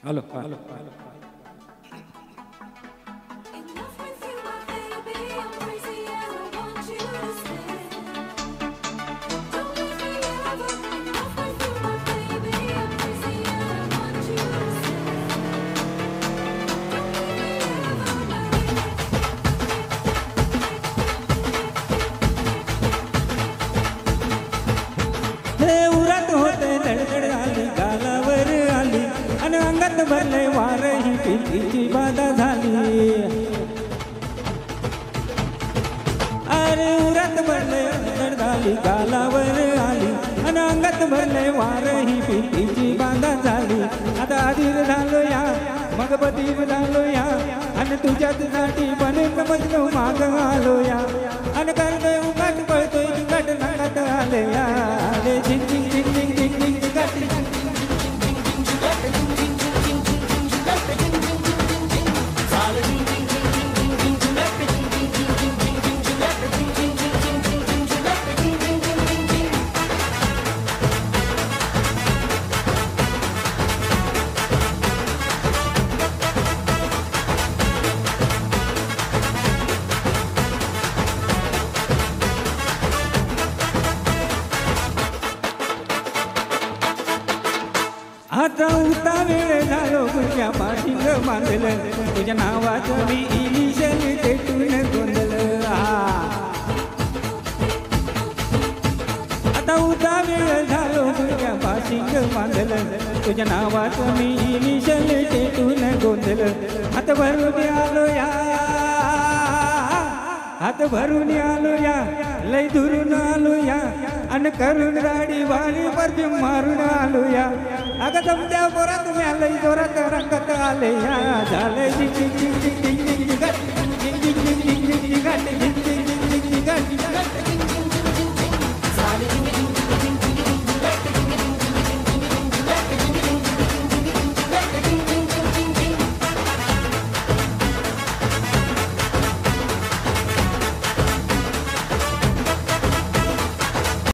hello hello उरात होते धडधड आली गालावर आली आणि अंगात भरले वार ही पिंकीची बाधा झाली अरे उरात भरले धडधड आली गालावर आली आणि अंगात भरले वार ही पिंकीची बाधा झाली आता अधीर झालो या मग बधीर झालो या आणि तुझ्याच साठी बनेल मजनू माग आलो या आणि करतोय उगाट पळतोय चिंगाट नाकात आले या अरे झिंग झिंग झिंग झिंग झिंग झिंग चिंगाट आता उता वेळ झालो तुझ्या पाठींग बांधलं तुझ्या नावाचं मी इनिशियल टेटून गोंधळ आता उता वेळ झालो तुझ्या पाठींग बांधलं तुझ्या नावाचं मी इनिशियल टेटून गोंधळ हात भरून आलो या हात भरून आलो या लय दुरून आलो या आणि करून गाडी वारी परफ्यूम मारून आलो या अगं जमत्या पोरात तुम्ही लय जोरात रंगात आले या झाले